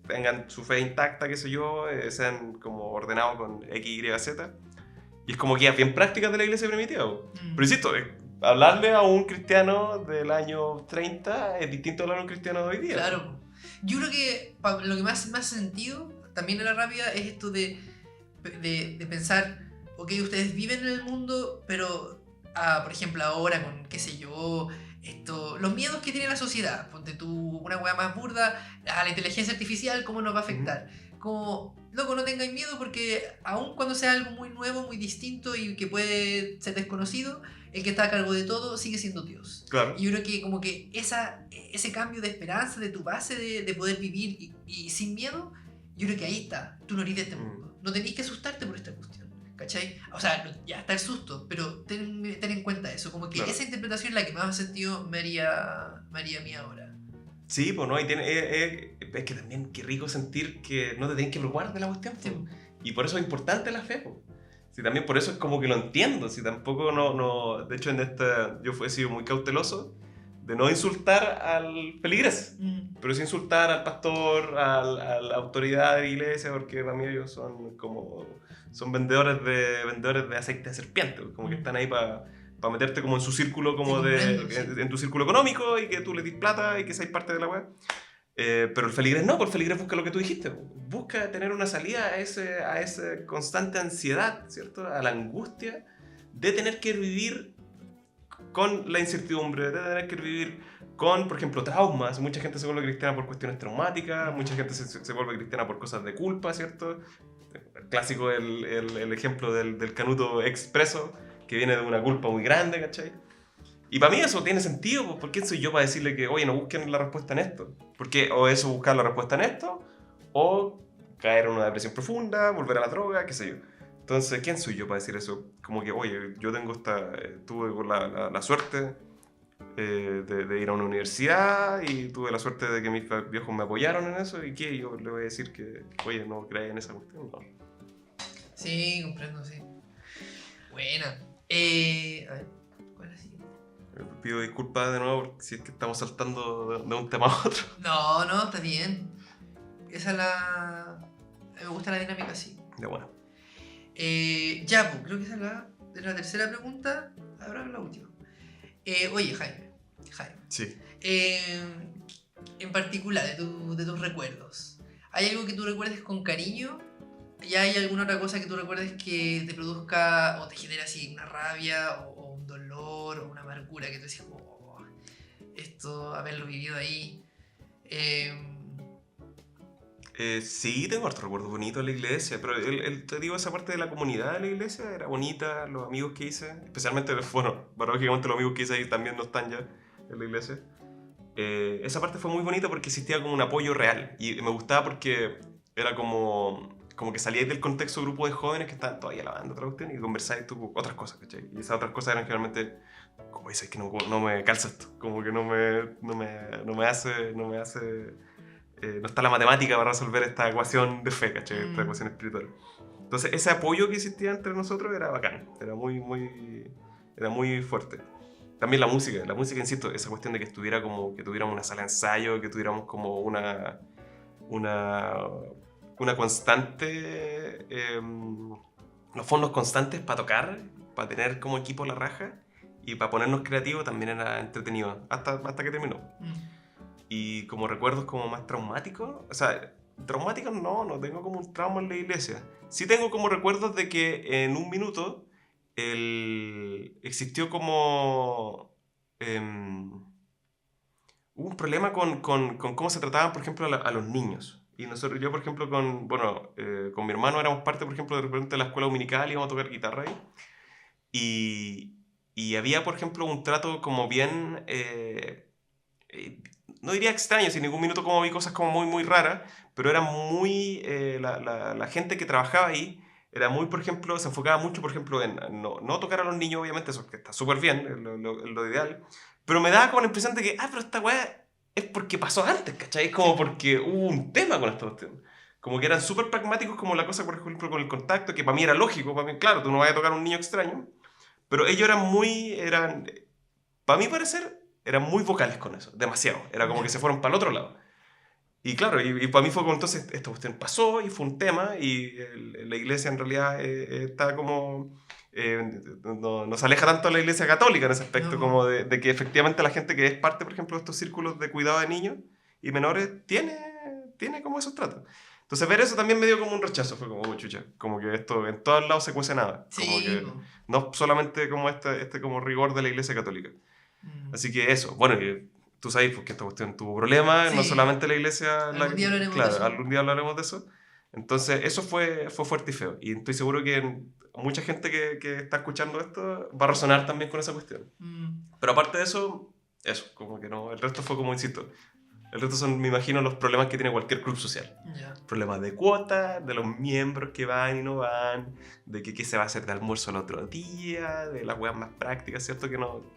tengan su fe intacta, qué sé yo, sean como ordenados con X, Y, Z. Y es como guías bien prácticas de la iglesia primitiva. Pero insisto, hablarle a un cristiano del año 30 es distinto a hablar a un cristiano de hoy día. Claro. Yo creo que lo que más hace sentido también en la rápida es esto de pensar, ok, ustedes viven en el mundo, pero por ejemplo ahora con, qué sé yo, los miedos que tiene la sociedad, ponte tú una hueá más burda, a la inteligencia artificial, ¿cómo nos va a afectar? Como, loco, no tengáis miedo porque aun cuando sea algo muy nuevo, muy distinto y que puede ser desconocido, el que está a cargo de todo sigue siendo Dios. Claro. Y yo creo que como que ese cambio de esperanza de tu base de poder vivir y sin miedo, yo creo que ahí está. Tú no eres de este mundo. No tenés que asustarte por esta cuestión. ¿Cachai? O sea, ya está el susto, pero ten en cuenta eso. Como que claro, esa interpretación es la que más sentido me haría a mí ahora. Sí, pues no, y es que también qué rico sentir que no te tienes que preocupar de la cuestión. Sí. Y por eso es importante la fe. Pues. Sí, también por eso es como que lo entiendo. Si tampoco no, de hecho yo he sido muy cauteloso de no insultar al feligres, pero sí insultar al pastor, a la autoridad de la iglesia, porque para mí ellos son vendedores de aceite de serpiente, como que están ahí para meterte como en su círculo, como en tu círculo económico, y que tú le des plata y que seas parte de la web. Pero el feligres no, porque el feligres busca lo que tú dijiste, busca tener una salida a esa constante ansiedad, ¿cierto? A la angustia de tener que vivir con la incertidumbre, de tener que vivir con, por ejemplo, traumas. Mucha gente se vuelve cristiana por cuestiones traumáticas, mucha gente se vuelve cristiana por cosas de culpa, ¿cierto? Clásico el ejemplo del Canuto expreso, que viene de una culpa muy grande, ¿cachai? Y para mí eso tiene sentido, pues, ¿por quién soy yo para decirle que, oye, no busquen la respuesta en esto? Porque o eso, buscar la respuesta en esto, o caer en una depresión profunda, volver a la droga, qué sé yo. Entonces, ¿quién soy yo para decir eso? Como que, oye, yo tuve la suerte de ir a una universidad y tuve la suerte de que mis viejos me apoyaron en eso, y ¿qué? Yo le voy a decir que, oye, no crees en esa cuestión, no. Sí, comprendo, sí. Buena. A ver. Pido disculpas de nuevo si es que estamos saltando de un tema a otro. No, está bien. Me gusta la dinámica así. Ya, bueno. Ya, pues, creo que esa es la tercera pregunta. Ahora la última. Oye, Jaime. Sí. En particular, de tus recuerdos, ¿hay algo que tú recuerdes con cariño? ¿Y hay alguna otra cosa que tú recuerdes que te produzca o te genera así una rabia o un dolor o una amargura que tú decís, esto, haberlo vivido ahí? Sí, tengo hartos recuerdos bonitos de la iglesia, pero te digo, esa parte de la comunidad de la iglesia era bonita, los amigos que hice, especialmente, bueno, paradójicamente los amigos que hice ahí también no están ya en la iglesia. Esa parte fue muy bonita porque existía como un apoyo real, y me gustaba porque era como que salíais del contexto de grupo de jóvenes que estaban todavía lavando otra cuestión y conversáis tú otras cosas, ¿cachai? Y esas otras cosas eran generalmente, como dices, que no me calza esto, como que no me hace, no está la matemática para resolver esta ecuación de fe, ¿cachai? Esta ecuación espiritual. Entonces ese apoyo que existía entre nosotros era bacán, era muy fuerte. También la música, insisto, esa cuestión de que tuviéramos una sala de ensayo, que tuviéramos como una constante los fondos constantes para tocar, para tener como equipo la raja y para ponernos creativos también era entretenido, hasta que terminó. Y como recuerdos como más traumáticos, o sea, traumáticos no tengo como un trauma en la iglesia. Sí tengo como recuerdos de que en un minuto existió como... hubo un problema con cómo se trataban, por ejemplo, a los niños. Y nosotros, yo, por ejemplo, con mi hermano éramos parte, por ejemplo, de repente de la escuela dominical y íbamos a tocar guitarra ahí. Y había, por ejemplo, un trato como bien... no diría extraño, si en ningún minuto como vi cosas como muy, muy raras, pero era muy... la gente que trabajaba ahí era muy, por ejemplo, se enfocaba mucho, por ejemplo, en no tocar a los niños, obviamente, eso que está súper bien, es lo ideal, pero me daba como la impresión de que, pero esta weá es porque pasó antes, ¿cachai? Es como porque hubo un tema con esta cuestión. Como que eran súper pragmáticos como la cosa, por ejemplo, con el contacto, que para mí era lógico, para mí, claro, tú no vas a tocar a un niño extraño, pero ellos para mi parecer, eran muy vocales con eso, demasiado. Era como que se fueron para el otro lado. Y claro, y para mí fue como entonces, esta cuestión pasó y fue un tema, y la iglesia en realidad está como... nos aleja tanto de la iglesia católica en ese aspecto, como de que efectivamente la gente que es parte, por ejemplo, de estos círculos de cuidado de niños y menores tiene como esos tratos. Entonces ver eso también me dio como un rechazo, fue como, chucha, como que esto en todos lados se cuece nada. Como Sí, que no solamente como este como rigor de la iglesia católica. Así que eso, bueno, y tú sabes porque esta cuestión tuvo problemas, no sí. solamente la iglesia... Algún día hablaremos de claro, eso. algún día hablaremos de eso. Entonces eso fue fuerte y feo. Y estoy seguro que mucha gente que está escuchando esto va a resonar también con esa cuestión. Pero aparte de eso, como que no, el resto fue como, insisto, el resto son, me imagino, los problemas que tiene cualquier club social. Ya. Problemas de cuotas, de los miembros que van y no van, de qué se va a hacer de almuerzo el otro día, de las weas más prácticas, ¿cierto?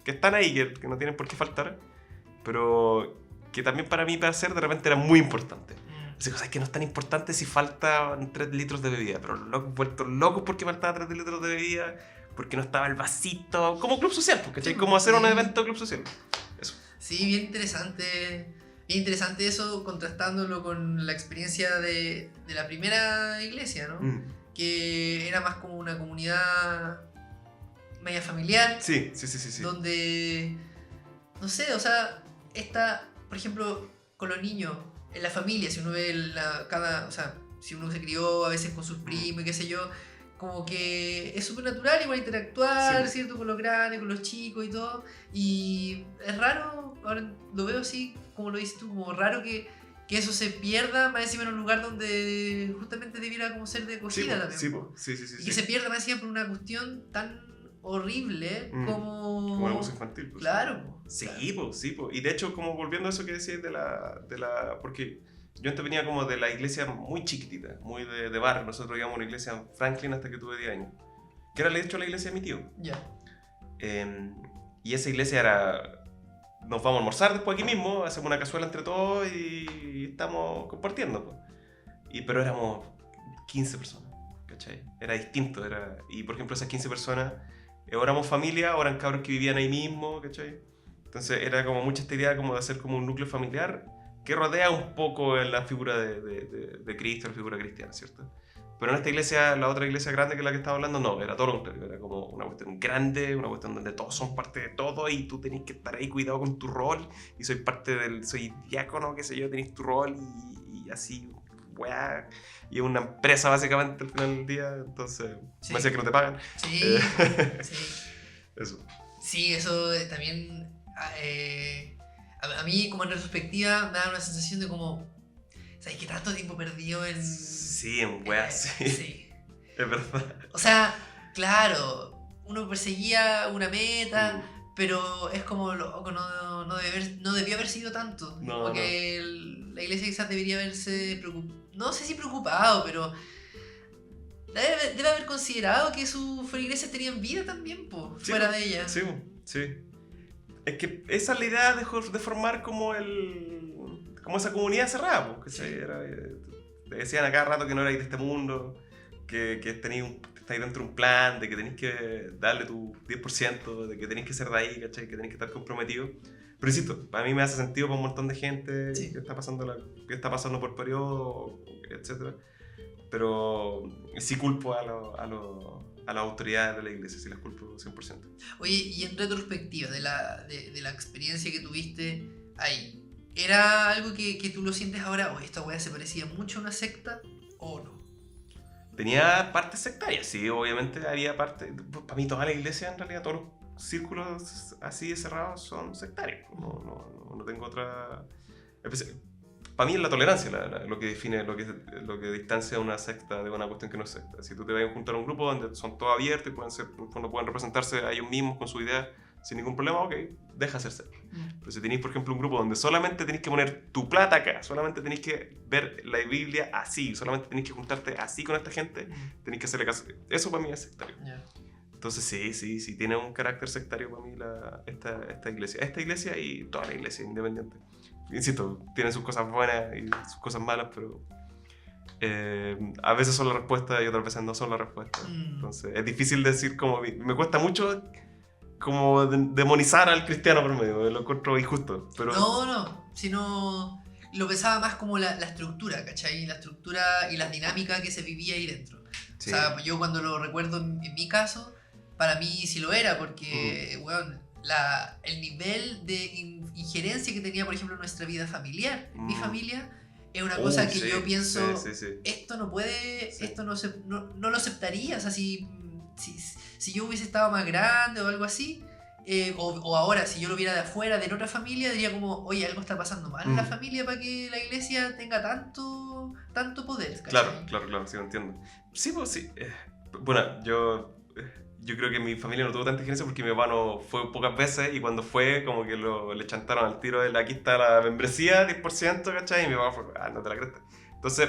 Que están ahí, que no tienen por qué faltar, pero que también para mí, para hacer, de repente era muy importante. Así cosas que no es tan importante si faltan 3 litros de bebida, pero vueltos locos porque faltaban 3 litros de bebida, porque no estaba el vasito, como club social, ¿cachai? Sí, como hacer un sí. evento club social. Eso. Sí, bien interesante. Bien interesante eso, contrastándolo con la experiencia de la primera iglesia, ¿no? Que era más como una comunidad media familiar. Sí. Donde, no sé, o sea, por ejemplo, con los niños, en la familia, si uno ve o sea, si uno se crió a veces con sus primos y qué sé yo, como que es súper natural igual interactuar, Sí. ¿cierto? Con los grandes, con los chicos y todo. Y es raro, ahora lo veo así, como lo dices tú, como raro que eso se pierda más encima en un lugar donde justamente debiera como ser de acogida también. Sí. Y que se pierda más encima por una cuestión tan horrible como el abuso infantil. Pues. Claro. Sí, claro. sí. Y de hecho, como volviendo a eso que decías porque yo antes venía como de la iglesia muy chiquitita, muy de barrio. Nosotros íbamos a una iglesia en Franklin hasta que tuve 10 años. Que era, de hecho, la iglesia de mi tío. Ya. Y esa iglesia era... Nos vamos a almorzar después aquí mismo, hacemos una cazuela entre todos y estamos compartiendo. Pues. Pero éramos 15 personas, ¿cachai? Era distinto. Y por ejemplo, esas 15 personas, o éramos familia, o eran cabros que vivían ahí mismo, ¿cachai? Entonces era como mucha esta idea como de hacer como un núcleo familiar que rodea un poco la figura de Cristo, la figura cristiana, ¿cierto? Pero en esta iglesia, la otra iglesia grande que la que estaba hablando, no, era todo lo contrario, era como una cuestión grande, una cuestión donde todos son parte de todo y tú tenés que estar ahí cuidado con tu rol y soy diácono, qué sé yo, tenés tu rol y así, weá, y es una empresa básicamente al final del día, entonces, Sí. me decía que no te pagan. Sí, sí. Eso. Sí, eso también a mí como en retrospectiva me da una sensación de como, ¿sabes qué tanto tiempo perdido en... Sí, en weá, sí. Sí. Es verdad. O sea, claro, uno perseguía una meta, pero es como, loco, no debió haber sido tanto. No, porque la iglesia quizás debería haberse no sé si preocupado, pero debe haber considerado que sus feligreses tenían vida también, Sí, fuera de ella. Sí. Es que esa es la idea de formar como esa comunidad cerrada, pues, ¿cachai? Te decían a cada rato que no erais de este mundo, que estáis dentro de un plan, de que tenéis que darle tu 10%, de que tenéis que ser de ahí, ¿cachai? Que tenéis que estar comprometido. Pero insisto, para mí me hace sentido para un montón de gente Sí. que está pasando por periodo, etc. pero sí culpo a las autoridades de la iglesia, sí las culpo 100%. Oye, y en retrospectiva de la experiencia que tuviste ahí, ¿era algo que tú lo sientes ahora, o esta weá se parecía mucho a una secta, o no? Tenía partes sectarias, sí, obviamente había parte. Para mí toda la iglesia, en realidad, todos los círculos así de cerrados son sectarios. No tengo otra... Para mí es la tolerancia lo que define, lo que distancia una secta de una cuestión que no es secta. Si tú te vas a juntar a un grupo donde son todos abiertos y pueden representarse a ellos mismos con sus ideas sin ningún problema, ok, deja hacerse. Pero si tenéis, por ejemplo, un grupo donde solamente tenéis que poner tu plata acá, solamente tenéis que ver la Biblia así, solamente tenéis que juntarte así con esta gente, tenéis que hacerle caso. Eso para mí es sectario. Yeah. Entonces sí, tiene un carácter sectario para mí esta iglesia. Esta iglesia y toda la iglesia independiente. Insisto, tiene sus cosas buenas y sus cosas malas, pero a veces son la respuesta y otras veces no son la respuesta. Entonces es difícil decir como... Me cuesta mucho como demonizar al cristiano por medio, lo encuentro injusto. Pero... No, sino lo pensaba más como la estructura, ¿cachai? La estructura y la dinámica que se vivía ahí dentro. Sí. O sea, yo cuando lo recuerdo en mi caso, para mí sí lo era, porque, bueno, el nivel de injerencia que tenía, por ejemplo, en nuestra vida familiar, mi familia, es una cosa que yo pienso, esto no puede, esto no lo aceptaría, o sea, si yo hubiese estado más grande o algo así, o ahora, si yo lo viera de afuera, de otra familia, diría como, oye, algo está pasando mal en la familia para que la iglesia tenga tanto poder, ¿cachai? Claro, sí, lo entiendo. Sí, pues sí. Bueno, yo creo que mi familia no tuvo tanta injerencia porque mi papá no fue pocas veces y cuando fue, como que le chantaron al tiro de aquí está la membresía, 10%, ¿cachai? Y mi papá fue, no te la crees. Entonces,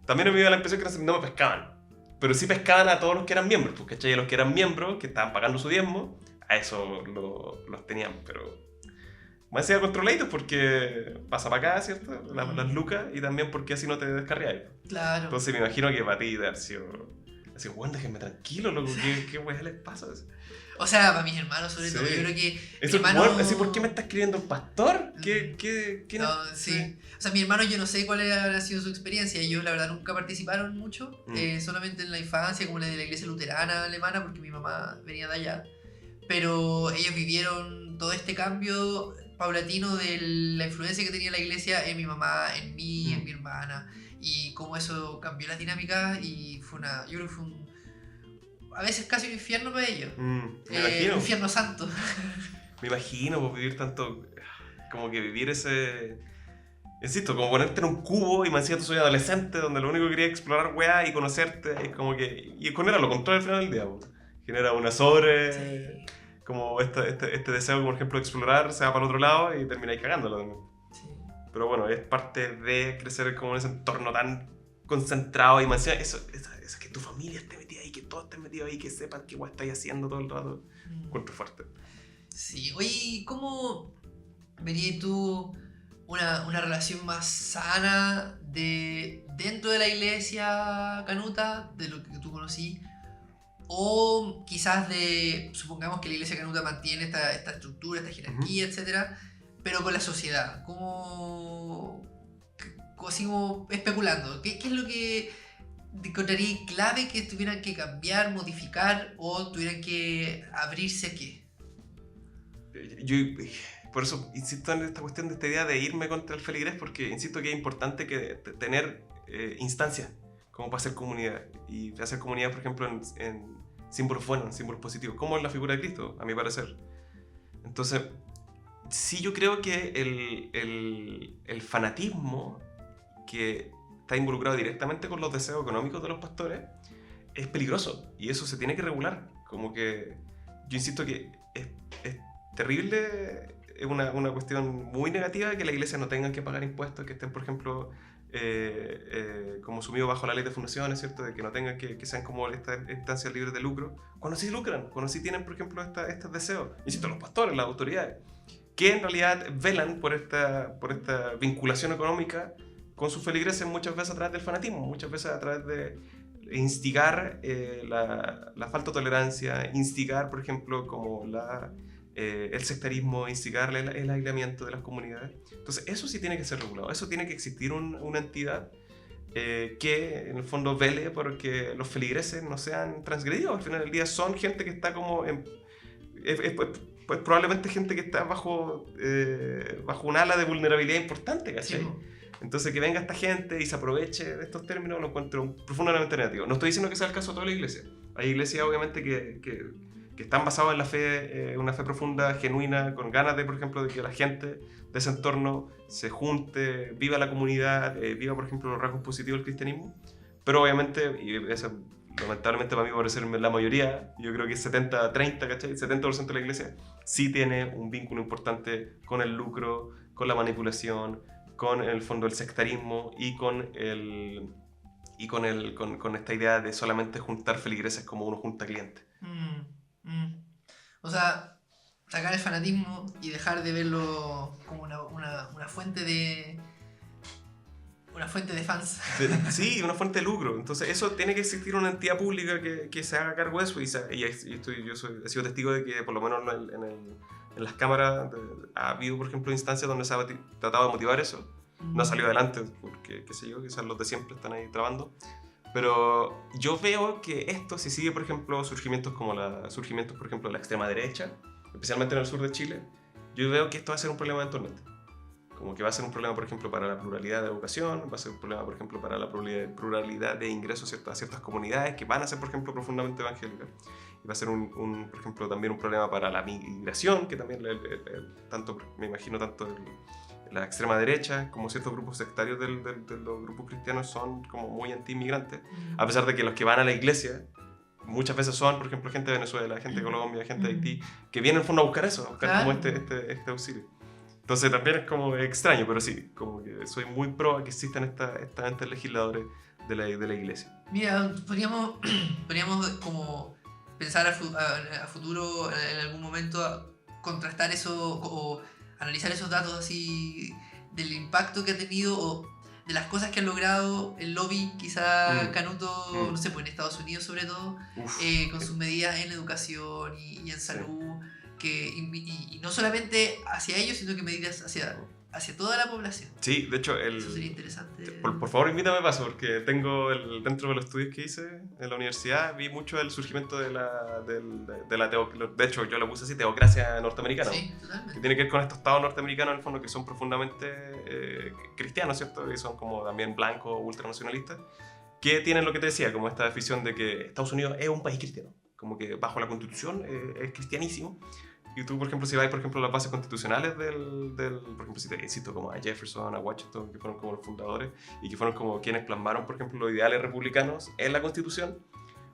también me dio la impresión que no me pescaban. Pero sí pescaban a todos los que eran miembros, pues, ¿cachai? A los que eran miembros, que estaban pagando su diezmo, a eso los tenían, pero... Más allá controladitos porque pasa para acá, ¿cierto? Las lucas, y también porque así no te descarriáis. Claro. Entonces me imagino que para ti debe haber sido... Así, bueno, déjenme tranquilo, loco, ¿qué weá les pasa? O sea, para mis hermanos sobre todo, yo creo que eso, mi hermano... Bueno, así, ¿por qué me está escribiendo un pastor? ¿Qué no, sí. O sea, mi hermano, yo no sé cuál habrá sido su experiencia. Ellos, la verdad, nunca participaron mucho. Solamente en la infancia, como la de la iglesia luterana alemana, porque mi mamá venía de allá. Pero ellos vivieron todo este cambio paulatino de la influencia que tenía la iglesia en mi mamá, en mí, en mi hermana. Y cómo eso cambió las dinámicas y yo creo que fue a veces casi un infierno para ellos. Me imagino. Un infierno santo. Me imagino, pues, vivir tanto, como que vivir ese... Insisto, como ponerte en un cubo y me decía tú soy adolescente donde lo único que quería es explorar weá y conocerte, es como que... Y con era lo contrario al final del día, pues. Genera una Sí. Como este deseo, por ejemplo, de explorar, se va para el otro lado y termináis cagándolo también. Sí. Pero bueno, es parte de crecer como en ese entorno tan concentrado y más eso que tu familia esté metida ahí, que todos estén metidos ahí, que sepan qué guay estáis haciendo todo el rato. Encuentro fuerte. Sí, oye, ¿cómo verías tú una relación más sana dentro de la iglesia canuta, de lo que tú conocí? O quizás supongamos que la iglesia canuta mantiene esta estructura, esta jerarquía, etcétera, pero con la sociedad, así como especulando, ¿qué es lo que encontraría clave que tuvieran que cambiar, modificar o tuvieran que abrirse a qué? Yo por eso insisto en esta cuestión de esta idea de irme contra el feligrés, porque insisto que es importante tener instancias como para hacer comunidad, y hacer comunidad, por ejemplo, en símbolos buenos, en símbolos positivos, como es la figura de Cristo, a mi parecer. Entonces, sí, yo creo que el fanatismo que está involucrado directamente con los deseos económicos de los pastores es peligroso, y eso se tiene que regular. Como que yo insisto que es terrible, es una cuestión muy negativa que la iglesia no tenga que pagar impuestos, que estén, por ejemplo, como sumidos bajo la ley de fundaciones, ¿cierto? De que no tengan que sean como estas instancias libres de lucro, cuando sí lucran, cuando sí tienen, por ejemplo, estos deseos. Insisto, los pastores, las autoridades, que en realidad velan por esta vinculación económica con sus feligreses, muchas veces a través del fanatismo, muchas veces a través de instigar la falta de tolerancia, instigar, por ejemplo, como el sectarismo, instigar el aislamiento de las comunidades. Entonces eso sí tiene que ser regulado, eso tiene que existir una entidad que en el fondo vele porque los feligreses no sean transgredidos. Al final del día son gente que está como pues probablemente gente que está bajo un ala de vulnerabilidad importante, ¿cachai? Sí. Entonces que venga esta gente y se aproveche de estos términos lo encuentro profundamente negativo. No estoy diciendo que sea el caso de toda la iglesia. Hay iglesias obviamente que están basadas en la fe, una fe profunda, genuina, con ganas de, por ejemplo, de que la gente de ese entorno se junte, viva la comunidad, viva, por ejemplo, los rasgos positivos del cristianismo. Pero obviamente, y eso lamentablemente para mí parecer la mayoría, yo creo que 70-30, ¿cachai? 70% de la iglesia sí tiene un vínculo importante con el lucro, con la manipulación, con en el fondo el sectarismo y con esta idea de solamente juntar feligreses como uno junta clientes. O sea, sacar el fanatismo y dejar de verlo como una fuente de fans. Sí, una fuente de lucro. Entonces eso tiene que existir una entidad pública que se haga cargo de eso. Y he sido testigo de que por lo menos en las cámaras ha habido, por ejemplo, instancias donde se ha tratado de motivar eso. No ha salido adelante porque, qué sé yo, quizás los de siempre están ahí trabando. Pero yo veo que esto, si sigue, por ejemplo, surgimientos, por ejemplo, de la extrema derecha, especialmente en el sur de Chile, yo veo que esto va a ser un problema eventualmente. Como que va a ser un problema, por ejemplo, para la pluralidad de educación, va a ser un problema, por ejemplo, para la pluralidad de ingresos a ciertas comunidades que van a ser, por ejemplo, profundamente evangélicas. Y va a ser, por ejemplo, también un problema para la migración, que también, me imagino, tanto la extrema derecha como ciertos grupos sectarios de los grupos cristianos son como muy anti-inmigrantes, a pesar de que los que van a la iglesia muchas veces son, por ejemplo, gente de Venezuela, gente de Colombia, gente de Haití, que vienen en fondo a buscar eso, a buscar como este auxilio. Entonces también es como extraño, pero sí, como que soy muy pro a que existan estas entes legisladores de la iglesia. Mira, podríamos como pensar a futuro en algún momento contrastar eso o analizar esos datos así del impacto que ha tenido o de las cosas que han logrado el lobby quizá canuto, no sé, pues en Estados Unidos sobre todo, con sus medidas en educación y en salud, y no solamente hacia ellos, sino que medidas hacia toda la población. Sí, de hecho, eso sería interesante. Por favor, invítame a paso, porque tengo dentro de los estudios que hice en la universidad, vi mucho el surgimiento de de hecho, yo lo puse así, teocracia norteamericana. Sí, totalmente. Que tiene que ver con estos estados norteamericanos, en el fondo, que son profundamente cristianos, ¿cierto? Y son como también blancos, ultranacionalistas, que tienen lo que te decía, como esta visión de que Estados Unidos es un país cristiano, como que bajo la Constitución es cristianísimo. Y tú, por ejemplo, si vas, por ejemplo, a las bases constitucionales por ejemplo, si te insisto, como a Jefferson, a Washington, que fueron como los fundadores y que fueron como quienes plasmaron, por ejemplo, los ideales republicanos en la Constitución,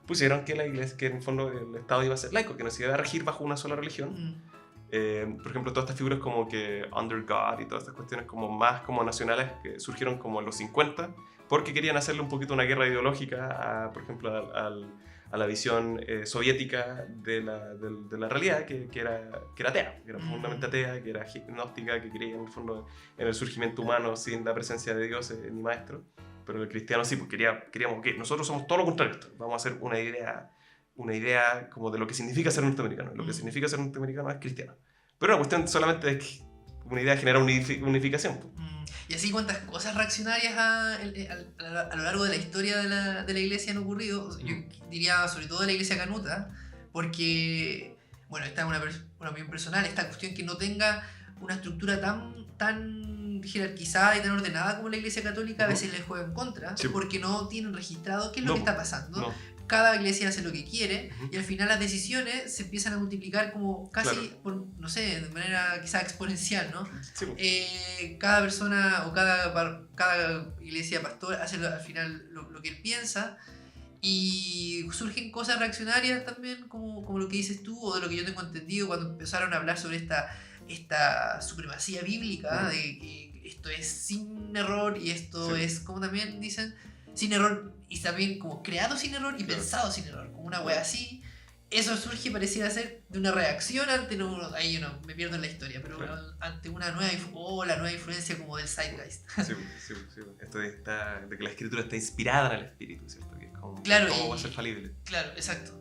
pusieron que la iglesia, que en el fondo el Estado iba a ser laico, que no se iba a regir bajo una sola religión. Por ejemplo, todas estas figuras como que Under God y todas estas cuestiones como más como nacionales que surgieron como en los 50, porque querían hacerle un poquito una guerra ideológica, por ejemplo, a la visión soviética de la realidad, que era atea, que era profundamente atea, que era gnóstica, que creía en el fondo en el surgimiento humano sin la presencia de Dios ni maestro. Pero el cristiano sí, pues queríamos que nosotros somos todo lo contrario. Vamos a hacer una idea como de lo que significa ser norteamericano. Lo que significa ser norteamericano es cristiano. Pero la cuestión solamente es que una idea genera unificación. Y así cuántas cosas reaccionarias a lo largo de la historia de la iglesia han ocurrido. Yo diría sobre todo de la iglesia canuta, porque, bueno, esta es una opinión personal, esta cuestión que no tenga una estructura tan jerarquizada y tan ordenada como la iglesia católica a veces les juega en contra, sí, porque no tienen registrado qué es lo que está pasando. No. Cada iglesia hace lo que quiere y al final las decisiones se empiezan a multiplicar como casi, no sé, de manera quizá exponencial, ¿no? Sí. Cada persona o cada iglesia pastor hace al final lo que él piensa y surgen cosas reaccionarias también como lo que dices tú o de lo que yo tengo entendido cuando empezaron a hablar sobre esta supremacía bíblica de que esto es sin error y esto es, como también dicen, sin error y también como creado sin error y pensado sin error, como una wea así. Eso surge, pareciera ser de una reacción ante, ahí yo no me pierdo en la historia, pero ante una nueva la nueva influencia como del zeitgeist. Sí. Esto de que la escritura está inspirada en el espíritu, ¿cierto? Que es como, ¿cómo va a ser falible? Claro, exacto.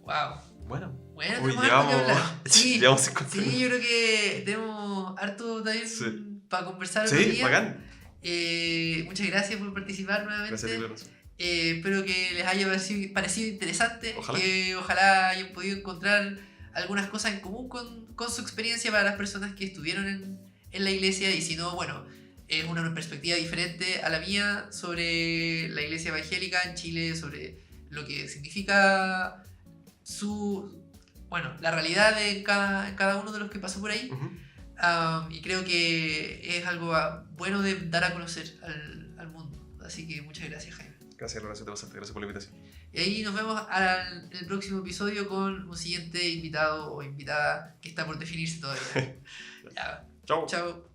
Wow. Bueno, tenemos llevamos, harto que hablar. Sí, llevamos 50 sí, yo creo que tenemos harto también para conversar otro Sí, día. bacán. Muchas gracias por participar nuevamente. Gracias a ti, Lorenzo. Espero que les haya parecido interesante. Ojalá. Que ojalá hayan podido encontrar algunas cosas en común con su experiencia para las personas que estuvieron en la iglesia. Y si no, bueno, es una perspectiva diferente a la mía sobre la iglesia evangélica en Chile, sobre lo que significa la realidad de cada uno de los que pasó por ahí. Y creo que es algo bueno de dar a conocer al mundo. Así que muchas gracias, Jaime. Gracias, Lorenzo, gracias por la invitación. Y ahí nos vemos en el próximo episodio con un siguiente invitado o invitada que está por definirse todavía. Ya. Chao. Chao.